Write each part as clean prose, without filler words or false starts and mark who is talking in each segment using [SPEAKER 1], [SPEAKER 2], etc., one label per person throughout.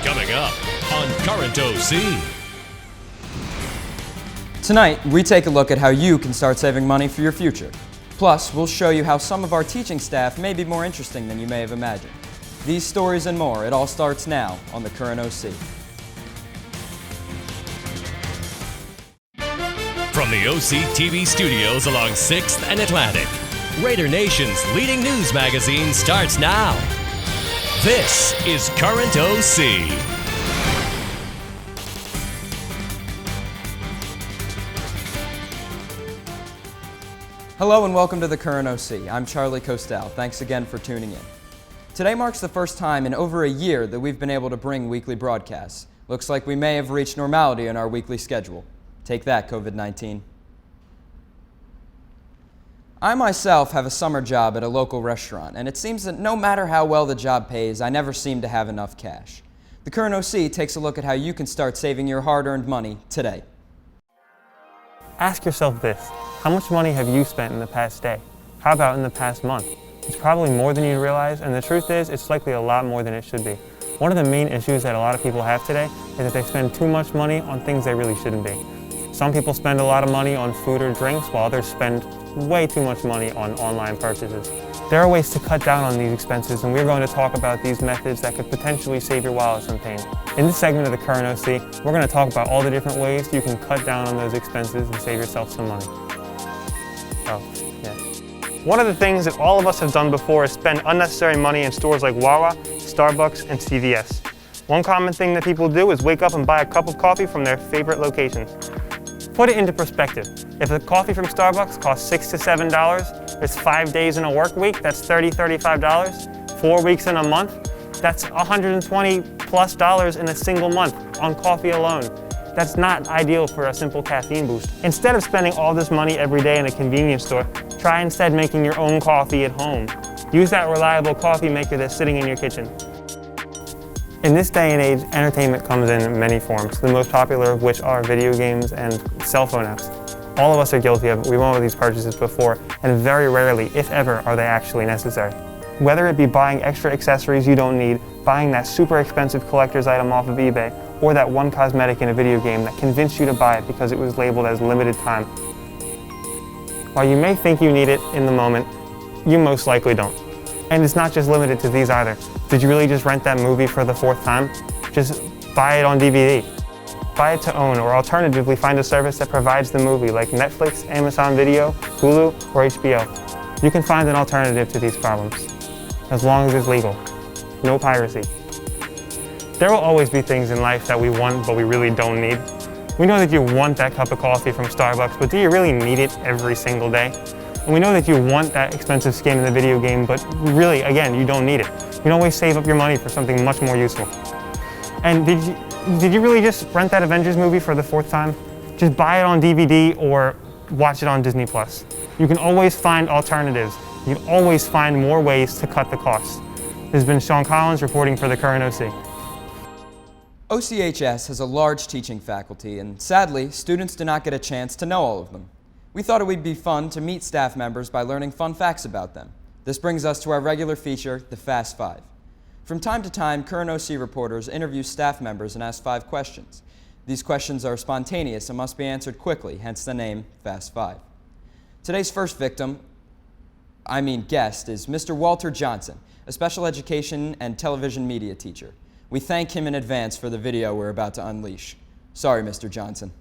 [SPEAKER 1] Coming up on Current OC.
[SPEAKER 2] Tonight, we take a look at how you can start saving money for your future. Plus, we'll show you how some of our teaching staff may be more interesting than you may have imagined. These stories and more, it all starts now on the Current OC.
[SPEAKER 1] From the OC TV studios along 6th and Atlantic, Raider Nation's leading news magazine starts now. This is Current OC.
[SPEAKER 2] Hello and welcome to the Current OC. I'm Charlie Costel. Thanks again for tuning in. Today marks the first time in over a year that we've been able to bring weekly broadcasts. Looks like we may have reached normality in our weekly schedule. Take that, COVID-19. I myself have a summer job at a local restaurant, and it seems that no matter how well the job pays, I never seem to have enough cash. The Current OC takes a look at how you can start saving your hard-earned money today.
[SPEAKER 3] Ask yourself this: how much money have you spent in the past day? How about in the past month? It's probably more than you realize, and the truth is, it's likely a lot more than it should be. One of the main issues that a lot of people have today is that they spend too much money on things they really shouldn't be. Some people spend a lot of money on food or drinks, while others spend way too much money on online purchases. There are ways to cut down on these expenses, and we're going to talk about these methods that could potentially save your wallet some pain. In this segment of the Current OC, we're going to talk about all the different ways you can cut down on those expenses and save yourself some money. One of the things that all of us have done before is spend unnecessary money in stores like Wawa, Starbucks, and CVS. One common thing that people do is wake up and buy a cup of coffee from their favorite locations. Put it into perspective. If a coffee from Starbucks costs $6 to $7, it's 5 days in a work week, that's $30, $35. 4 weeks in a month, that's $120 plus in a single month on coffee alone. That's not ideal for a simple caffeine boost. Instead of spending all this money every day in a convenience store, try instead making your own coffee at home. Use that reliable coffee maker that's sitting in your kitchen. In this day and age, entertainment comes in many forms, the most popular of which are video games and cell phone apps. All of us are guilty of it. We've made these purchases before, and very rarely, if ever, are they actually necessary. Whether it be buying extra accessories you don't need, buying that super expensive collector's item off of eBay, or that one cosmetic in a video game that convinced you to buy it because it was labeled as limited time. While you may think you need it in the moment, you most likely don't. And it's not just limited to these either. Did you really just rent that movie for the 4th time? Just buy it on DVD. Buy it to own, or alternatively find a service that provides the movie like Netflix, Amazon Video, Hulu, or HBO. You can find an alternative to these problems, as long as it's legal. No piracy. There will always be things in life that we want but we really don't need. We know that you want that cup of coffee from Starbucks, but do you really need it every single day? And we know that you want that expensive skin in the video game, but really, again, you don't need it. You can always save up your money for something much more useful. And did you really just rent that Avengers movie for the 4th time? Just buy it on DVD or watch it on Disney+. You can always find alternatives. You can always find more ways to cut the costs. This has been Sean Collins reporting for the Current OC.
[SPEAKER 2] OCHS has a large teaching faculty, and sadly, students do not get a chance to know all of them. We thought it would be fun to meet staff members by learning fun facts about them. This brings us to our regular feature, the Fast Five. From time to time, Current OC reporters interview staff members and ask 5 questions. These questions are spontaneous and must be answered quickly, hence the name Fast Five. Today's first guest, is Mr. Walter Johnson, a special education and television media teacher. We thank him in advance for the video we're about to unleash. Sorry, Mr. Johnson.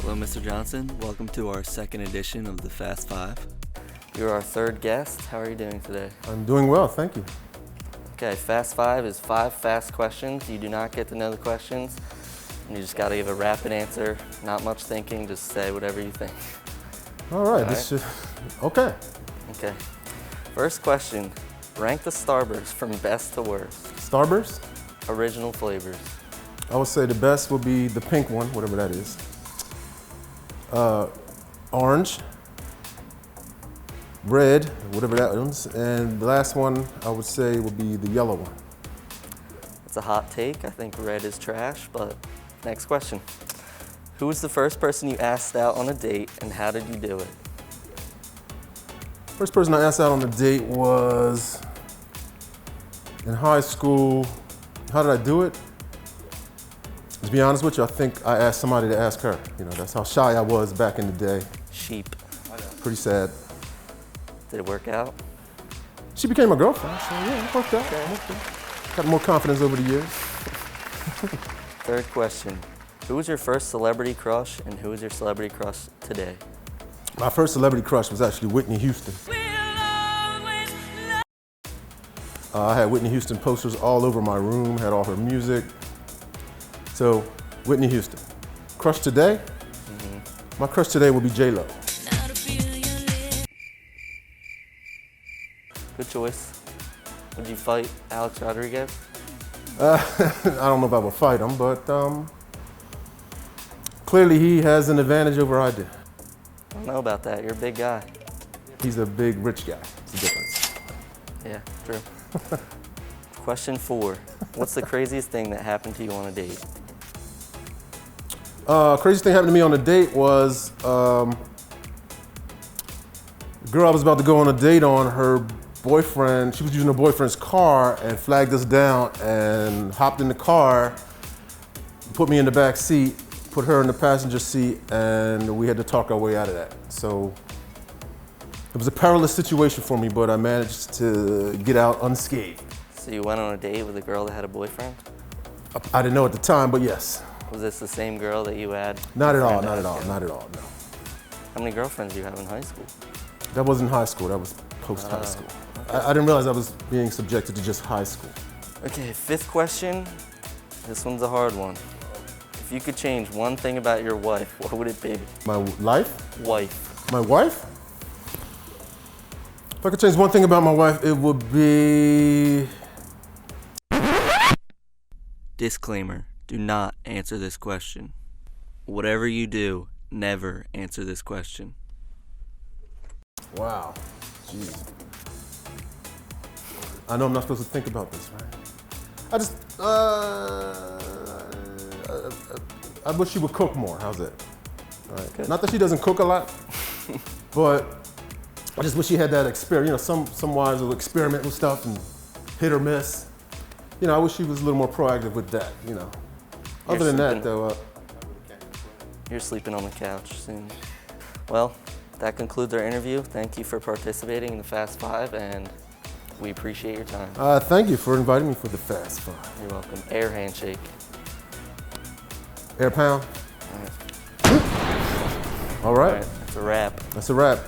[SPEAKER 4] Hello, Mr. Johnson. Welcome to our second edition of the Fast Five. You're our 3rd guest. How are you doing today?
[SPEAKER 5] I'm doing well, thank you.
[SPEAKER 4] Okay, Fast Five is 5 fast questions. You do not get to know the questions, and you just got to give a rapid answer. Not much thinking, just say whatever you think.
[SPEAKER 5] All right. Okay.
[SPEAKER 4] Okay. First question, rank the Starbursts from best to worst.
[SPEAKER 5] Starburst?
[SPEAKER 4] Original flavors.
[SPEAKER 5] I would say the best would be the pink one, whatever that is. Orange, red, whatever that is, and the last one I would say would be the yellow one.
[SPEAKER 4] It's a hot take. I think red is trash, but next question. Who was the first person you asked out on a date, and how did you do it?
[SPEAKER 5] First person I asked out on a date was in high school. How did I do it? To be honest with you, I think I asked somebody to ask her. You know, that's how shy I was back in the day.
[SPEAKER 4] Sheep.
[SPEAKER 5] Pretty sad.
[SPEAKER 4] Did it work out?
[SPEAKER 5] She became my girlfriend, so yeah, it worked out. Got more confidence over the years.
[SPEAKER 4] Third question. Who was your first celebrity crush and who is your celebrity crush today?
[SPEAKER 5] My first celebrity crush was actually Whitney Houston. I had Whitney Houston posters all over my room, had all her music. So, Whitney Houston. Crush today? My crush today will be J-Lo.
[SPEAKER 4] Good choice. Would you fight Alex Rodriguez?
[SPEAKER 5] I don't know if I would fight him, but clearly he has an advantage over I do.
[SPEAKER 4] I don't know about that. You're a big guy.
[SPEAKER 5] He's a big, rich guy. It's a difference.
[SPEAKER 4] Yeah, true. Question 4. What's the craziest thing that happened to you on a date?
[SPEAKER 5] Craziest thing happened to me on a date was the girl I was about to go on a date on, her boyfriend, she was using her boyfriend's car and flagged us down and hopped in the car, put me in the back seat, put her in the passenger seat, and we had to talk our way out of that. So it was a perilous situation for me, but I managed to get out unscathed.
[SPEAKER 4] So you went on a date with a girl that had a boyfriend?
[SPEAKER 5] I didn't know at the time, but yes.
[SPEAKER 4] Was this the same girl that you had?
[SPEAKER 5] Not at all, not at all, not at all, no.
[SPEAKER 4] How many girlfriends do you have in high school?
[SPEAKER 5] That wasn't high school, that was post-high school. I didn't realize I was being subjected to just high school.
[SPEAKER 4] Okay, 5th question. This one's a hard one. If you could change one thing about your wife, what would it be?
[SPEAKER 5] My life?
[SPEAKER 4] Wife.
[SPEAKER 5] My wife? If I could change one thing about my wife, it would be...
[SPEAKER 4] Disclaimer, do not answer this question. Whatever you do, never answer this question.
[SPEAKER 5] Wow, jeez. I know I'm not supposed to think about this, right? I wish she would cook more, how's that? All right. Not that she doesn't cook a lot, but I just wish she had that experience. You know, some wives will experiment with stuff and hit or miss. You know, I wish she was a little more proactive with that, you know. Other than that, though.
[SPEAKER 4] You're sleeping on the couch soon. Well, that concludes our interview. Thank you for participating in the Fast 5, and we appreciate your time.
[SPEAKER 5] Thank you for inviting me for the Fast 5.
[SPEAKER 4] You're welcome. Air handshake.
[SPEAKER 5] Air pound. All right.
[SPEAKER 4] That's a wrap.
[SPEAKER 5] That's a wrap.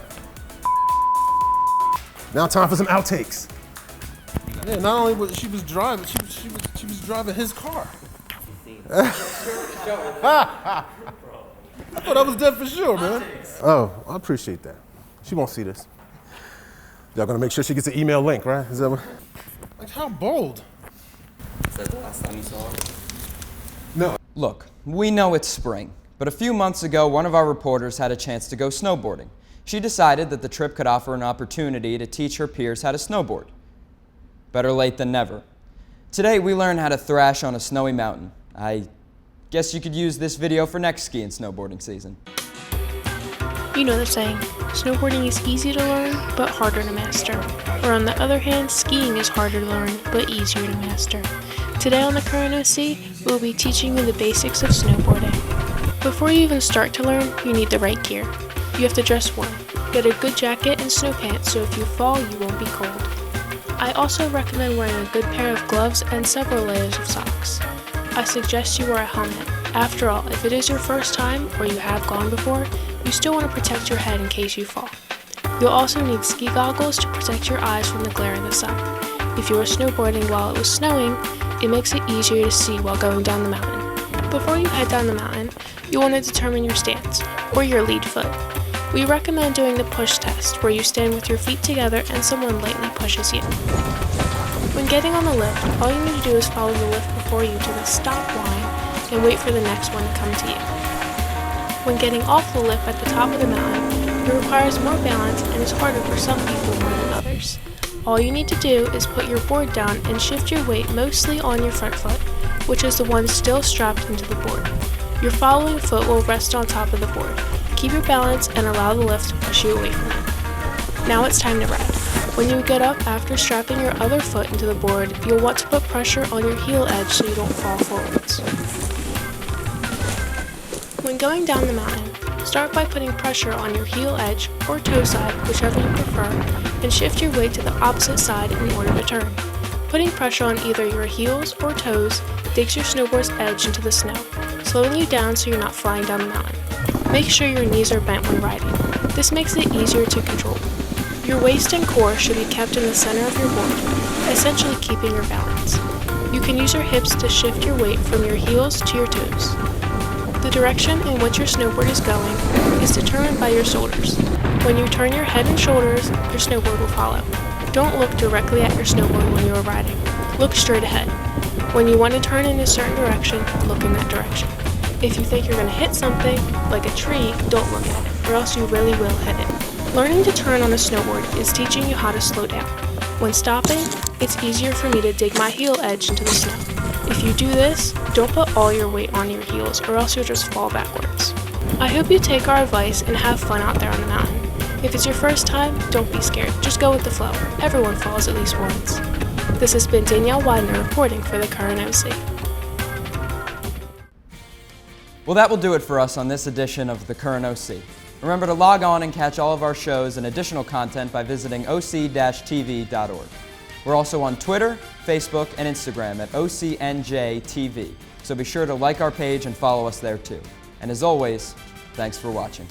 [SPEAKER 5] Now time for some outtakes. Yeah, not only was she driving, she was driving his car. I thought I was dead for sure, man. Oh, I appreciate that. She won't see this. Y'all gonna make sure she gets an email link, right? Is that what? Like, how bold?
[SPEAKER 4] Is that the last time you saw her?
[SPEAKER 5] No.
[SPEAKER 2] Look, we know it's spring, but a few months ago, one of our reporters had a chance to go snowboarding. She decided that the trip could offer an opportunity to teach her peers how to snowboard. Better late than never. Today, we learn how to thrash on a snowy mountain. I guess you could use this video for next ski and snowboarding season.
[SPEAKER 6] You know the saying, snowboarding is easy to learn, but harder to master. Or on the other hand, skiing is harder to learn, but easier to master. Today on the Current OC, we'll be teaching you the basics of snowboarding. Before you even start to learn, you need the right gear. You have to dress warm. Get a good jacket and snow pants so if you fall, you won't be cold. I also recommend wearing a good pair of gloves and several layers of socks. I suggest you wear a helmet. After all, if it is your first time or you have gone before, you still want to protect your head in case you fall. You'll also need ski goggles to protect your eyes from the glare of the sun. If you were snowboarding while it was snowing, it makes it easier to see while going down the mountain. Before you head down the mountain, you want to determine your stance, or your lead foot. We recommend doing the push test, where you stand with your feet together and someone lightly pushes you. When getting on the lift, all you need to do is follow the lift before you to the stop line and wait for the next one to come to you. When getting off the lift at the top of the mountain, it requires more balance and is harder for some people more than others. All you need to do is put your board down and shift your weight mostly on your front foot, which is the one still strapped into the board. Your following foot will rest on top of the board. Keep your balance and allow the lift to push you away from it. Now it's time to ride. When you get up after strapping your other foot into the board, you'll want to put pressure on your heel edge so you don't fall forwards. When going down the mountain, start by putting pressure on your heel edge or toe side, whichever you prefer, and shift your weight to the opposite side in order to turn. Putting pressure on either your heels or toes digs your snowboard's edge into the snow, slowing you down so you're not flying down the mountain. Make sure your knees are bent when riding. This makes it easier to control. Your waist and core should be kept in the center of your board, essentially keeping your balance. You can use your hips to shift your weight from your heels to your toes. The direction in which your snowboard is going is determined by your shoulders. When you turn your head and shoulders, your snowboard will follow. Don't look directly at your snowboard when you are riding. Look straight ahead. When you want to turn in a certain direction, look in that direction. If you think you're going to hit something, like a tree, don't look at it, or else you really will hit it. Learning to turn on a snowboard is teaching you how to slow down. When stopping, it's easier for me to dig my heel edge into the snow. If you do this, don't put all your weight on your heels, or else you'll just fall backwards. I hope you take our advice and have fun out there on the mountain. If it's your first time, don't be scared. Just go with the flow. Everyone falls at least once. This has been Danielle Widener reporting for the Current OC.
[SPEAKER 2] Well, that will do it for us on this edition of the Current OC. Remember to log on and catch all of our shows and additional content by visiting oc-tv.org. We're also on Twitter, Facebook, and Instagram at OCNJTV, so be sure to like our page and follow us there too. And as always, thanks for watching.